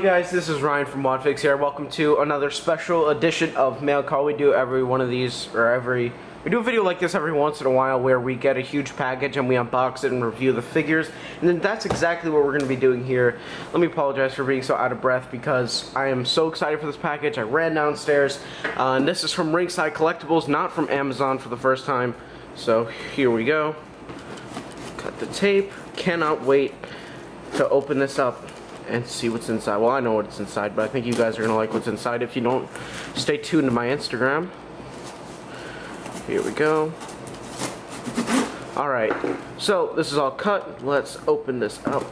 guys, this is Ryan from WodFix here. Welcome to another special edition of Mail Call. We do every one of these, we do a video like this every once in a while where we get a huge package and we unbox it and review the figures. And then that's exactly what we're going to be doing here. Let me apologize for being so out of breath because I am so excited for this package. I ran downstairs, and this is from Ringside Collectibles, not from Amazon for the first time. So here we go. Cut the tape. Cannot wait to open this up and see what's inside. Well, I know what's inside, but I think you guys are gonna like what's inside. If you don't, stay tuned to my Instagram. Here we go. Alright, so this is all cut. Let's open this up.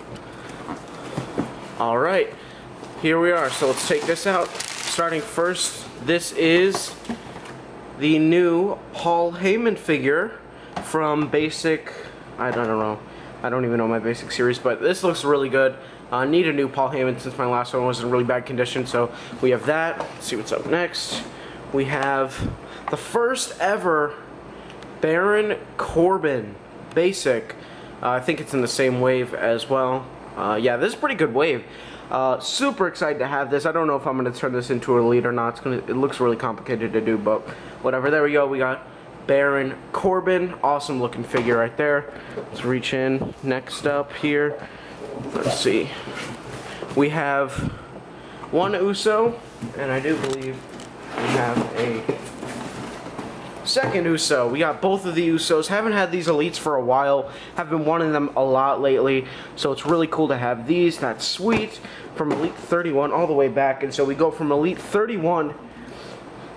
Alright, here we are. So let's take this out. Starting first, this is the new Paul Heyman figure from Basic, I don't know. I don't even know my Basic series, but this looks really good. Need a new Paul Heyman since my last one was in really bad condition, so we have that. Let's see what's up next. We have the first ever Baron Corbin Basic. I think it's in the same wave as well. Yeah, this is a pretty good wave. Super excited to have this. I don't know if I'm going to turn this into an Elite or not. It looks really complicated to do, but whatever. There we go. We got Baron Corbin. Awesome looking figure right there. Let's reach in. Next up here. Let's see. We have one Uso, and I do believe we have a second Uso. We got both of the Usos. Haven't had these Elites for a while. Have been wanting them a lot lately, so it's really cool to have these. That's sweet. From Elite 31 all the way back, and so we go from Elite 31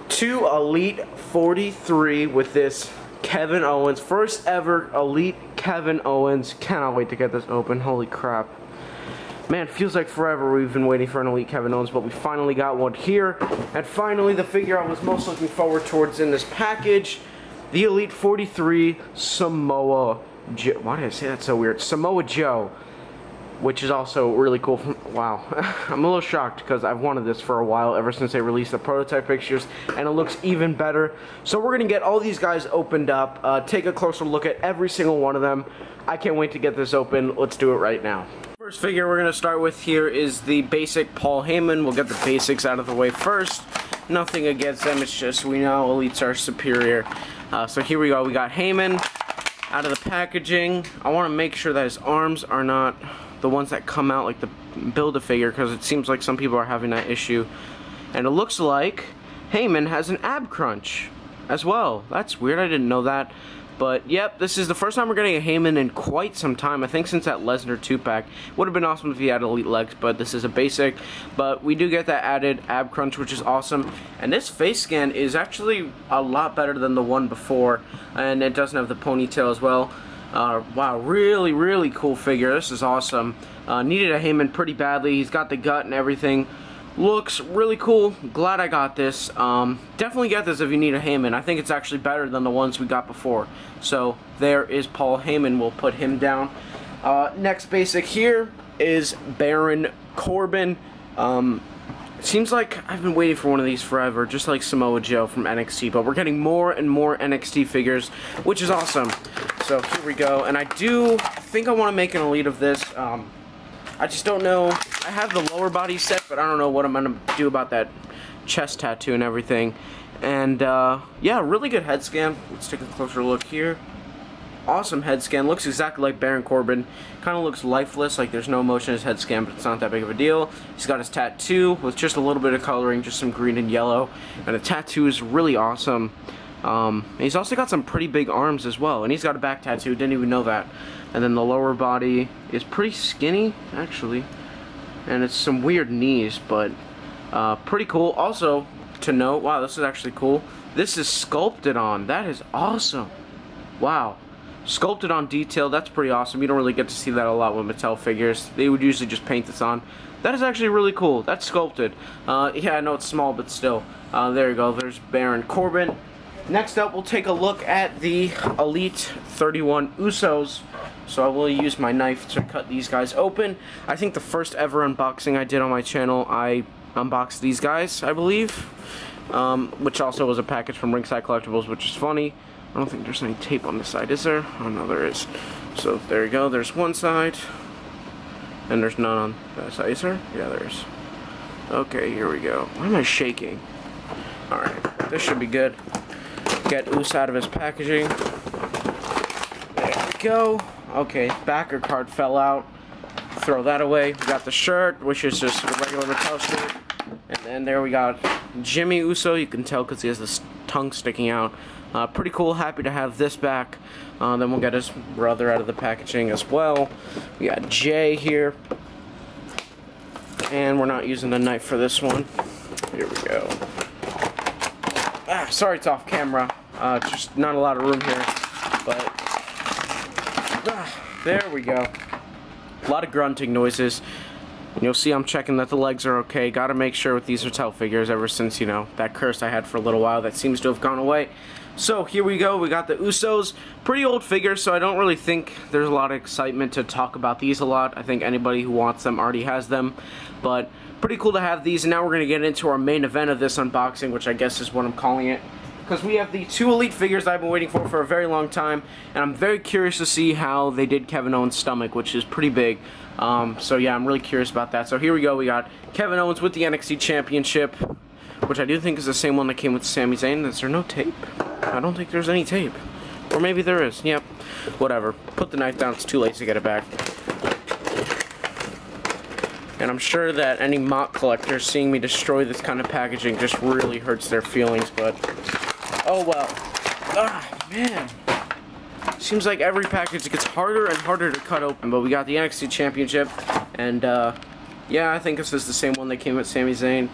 to Elite 43 with this Kevin Owens. First ever Elite Kevin Owens. Cannot wait to get this open. Holy crap. Man, feels like forever we've been waiting for an Elite Kevin Owens, but we finally got one here. And finally, the figure I was most looking forward towards in this package, the Elite 43 Samoa Joe. Why did I say that so weird? Samoa Joe, which is also really cool. Wow. I'm a little shocked because I've wanted this for a while, ever since they released the prototype pictures, and it looks even better. So we're going to get all these guys opened up, take a closer look at every single one of them. I can't wait to get this open. Let's do it right now. First figure we're going to start with here is the basic Paul Heyman. We'll get the basics out of the way first. Nothing against them, it's just we know Elites are superior. So here we go. We got Heyman out of the packaging. I want to make sure that his arms are not the ones that come out like the Build-A-Figure, because it seems like some people are having that issue. And it looks like Heyman has an ab crunch as well. That's weird, I didn't know that. But yep, this is the first time we're getting a Heyman in quite some time. I think since that Lesnar 2-pack. Would have been awesome if he had Elite legs, but this is a basic. But we do get that added ab crunch, which is awesome. And this face scan is actually a lot better than the one before. And it doesn't have the ponytail as well. Wow, really cool figure. This is awesome. Needed a Heyman pretty badly. He's got the gut and everything. Looks really cool. Glad I got this. Definitely get this if you need a Heyman. I think it's actually better than the ones we got before. So there is Paul Heyman. We'll put him down. Next basic here is Baron Corbin. Seems like I've been waiting for one of these forever, just like Samoa Joe from NXT, but we're getting more and more NXT figures, which is awesome. So here we go, and I do think I want to make an Elite of this. I just don't know. I have the lower body set, but I don't know what I'm going to do about that chest tattoo and everything. And yeah, really good head scan. Let's take a closer look here. Awesome head scan. Looks exactly like Baron Corbin. Kind of looks lifeless, like there's no motion in his head scan, but it's not that big of a deal. He's got his tattoo with just a little bit of coloring, just some green and yellow. And the tattoo is really awesome. He's also got some pretty big arms as well. And he's got a back tattoo, didn't even know that. And then the lower body is pretty skinny, actually. And it's some weird knees, but pretty cool. Also, to note, wow, this is actually cool. This is sculpted on. That is awesome. Wow. Sculpted on detail, that's pretty awesome. You don't really get to see that a lot with Mattel figures. They would usually just paint this on. That is actually really cool. That's sculpted. Yeah, I know it's small, but still. There you go. There's Baron Corbin. Next up, we'll take a look at the Elite 31 Usos. So I will use my knife to cut these guys open. I think the first ever unboxing I did on my channel, I unboxed these guys, I believe. Which also was a package from Ringside Collectibles, which is funny. I don't think there's any tape on this side, is there? Oh no, there is. So there you go, there's one side. And there's none on that side, is there? Yeah, there is. Okay, here we go. Why am I shaking? Alright, this should be good. Get Uso out of his packaging. There we go. Okay, backer card fell out. Throw that away. We got the shirt, which is just a regular Mattel shirt. And then there we got Jimmy Uso. You can tell because he has this tongue sticking out. Pretty cool. Happy to have this back. Then we'll get his brother out of the packaging as well. We got Jay here. And we're not using the knife for this one. Here we go. Sorry it's off camera. Just not a lot of room here. But there we go. A lot of grunting noises. And you'll see I'm checking that the legs are okay. Gotta make sure with these Mattel figures ever since, you know, that curse I had for a little while that seems to have gone away. So here we go. We got the Usos. Pretty old figures, so I don't really think there's a lot of excitement to talk about these a lot. I think anybody who wants them already has them. But pretty cool to have these. And now we're going to get into our main event of this unboxing, which I guess is what I'm calling it. Because we have the two Elite figures I've been waiting for a very long time. And I'm very curious to see how they did Kevin Owens' stomach, which is pretty big. So yeah, I'm really curious about that. So here we go. We got Kevin Owens with the NXT Championship, which I do think is the same one that came with Sami Zayn. Is there no tape? I don't think there's any tape. Or maybe there is. Yep. Whatever. Put the knife down. It's too late to get it back. And I'm sure that any mock collector seeing me destroy this kind of packaging just really hurts their feelings, but oh well. Man. Seems like every package gets harder and harder to cut open, but we got the NXT Championship, and yeah, I think this is the same one that came with Sami Zayn.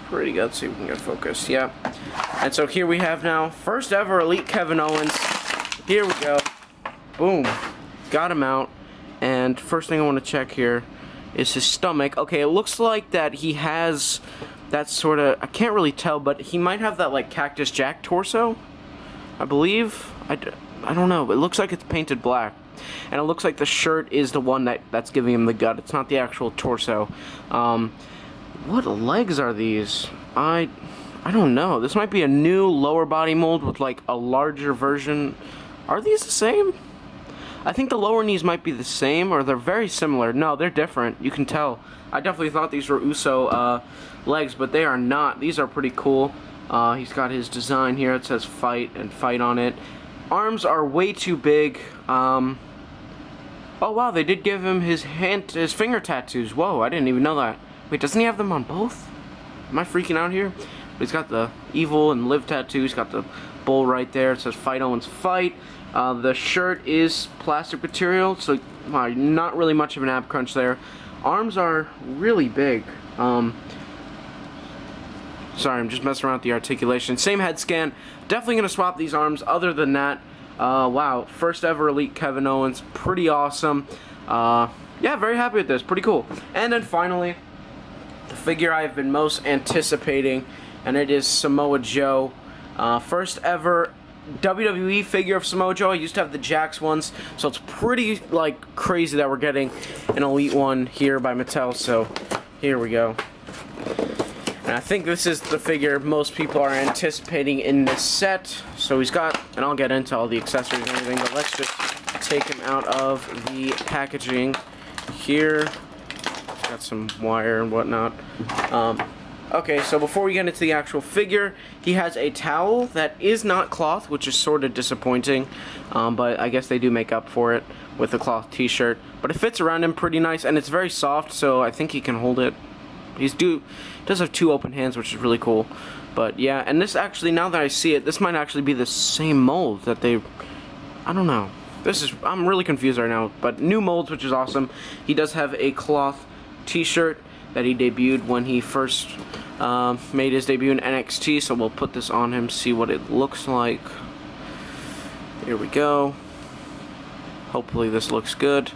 Pretty good. Let's see if we can get focused. Yeah. And so here we have now first ever Elite Kevin Owens. Here we go. Boom. Got him out. And first thing I want to check here is his stomach. Okay, it looks like that he has that sort of, I can't really tell, but he might have that like Cactus Jack torso, I believe. I don't know. It looks like it's painted black. And it looks like the shirt is the one that's giving him the gut. It's not the actual torso. What legs are these? I don't know. This might be a new lower body mold with like a larger version. Are these the same? I think the lower knees might be the same, or they're very similar. No, they're different. You can tell. I definitely thought these were Uso legs, but they are not. These are pretty cool. He's got his design here. It says fight and fight on it. Arms are way too big. Oh wow, they did give him his finger tattoos. Whoa, I didn't even know that. Wait, doesn't he have them on both? Am I freaking out here? But he's got the evil and live tattoo. He's got the bull right there. It says fight Owens fight. The shirt is plastic material, so not really much of an ab crunch there. Arms are really big. Sorry, I'm just messing around with the articulation. Same head scan. Definitely going to swap these arms. Other than that, wow, first ever Elite Kevin Owens. Pretty awesome. Yeah, very happy with this. Pretty cool. And then finally, the figure I've been most anticipating, and it is Samoa Joe. First ever WWE figure of Samoa Joe. I used to have the Jax ones, so it's pretty like crazy that we're getting an Elite one here by Mattel. So here we go. And I think this is the figure most people are anticipating in this set. So he's got, and I'll get into all the accessories and everything, but let's just take him out of the packaging here. Got some wire and whatnot. Okay, so before we get into the actual figure, he has a towel that is not cloth, which is sort of disappointing, but I guess they do make up for it with the cloth t-shirt. But it fits around him pretty nice, and it's very soft, so I think he can hold it. He does have two open hands, which is really cool. But yeah, and this actually, now that I see it, this might actually be the same mold that they, I don't know. I'm really confused right now, but new molds, which is awesome. He does have a cloth t-shirt that he debuted when he first made his debut in NXT, so we'll put this on him, see what it looks like. Here we go. Hopefully this looks good.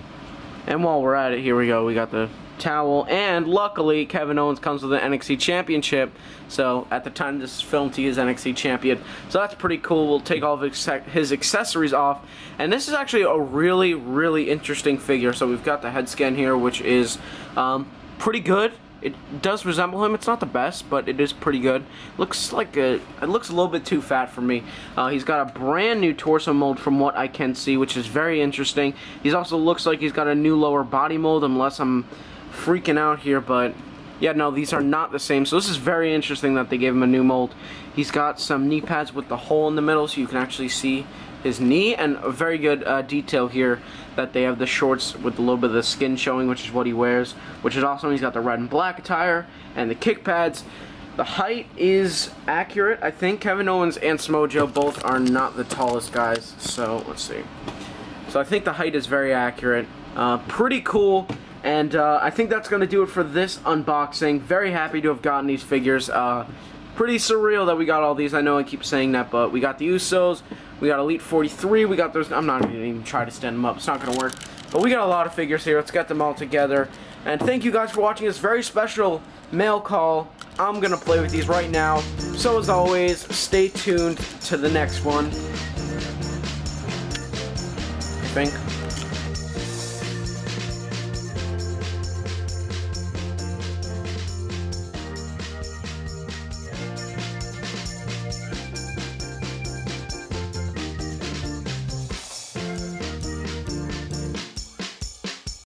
And while we're at it, here we go. We got the towel, and luckily Kevin Owens comes with an NXT Championship, so at the time this is filmed he is NXT Champion, so that's pretty cool. We'll take all of his accessories off, and this is actually a really interesting figure. So we've got the head scan here, which is pretty good. It does resemble him. It's not the best, but it is pretty good. Looks like it looks a little bit too fat for me. He's got a brand new torso mold from what I can see, which is very interesting. He also looks like he's got a new lower body mold, unless I'm freaking out here, but Yeah, no, these are not the same. So this is very interesting that they gave him a new mold. He's got some knee pads with the hole in the middle so you can actually see his knee, and a very good detail here that they have the shorts with a little bit of the skin showing, which is what he wears, which is awesome. He's got the red and black attire and the kick pads. The height is accurate. I think Kevin Owens and Samoa Joe both are not the tallest guys, so let's see. So I think the height is very accurate. Pretty cool. And I think that's going to do it for this unboxing. Very happy to have gotten these figures. Pretty surreal that we got all these. I know I keep saying that, but we got the Usos, we got Elite 43, we got those. I'm not going to even try to stand them up. It's not going to work. But we got a lot of figures here. Let's get them all together. And thank you guys for watching this very special mail call. I'm going to play with these right now. So as always, stay tuned to the next one. I think.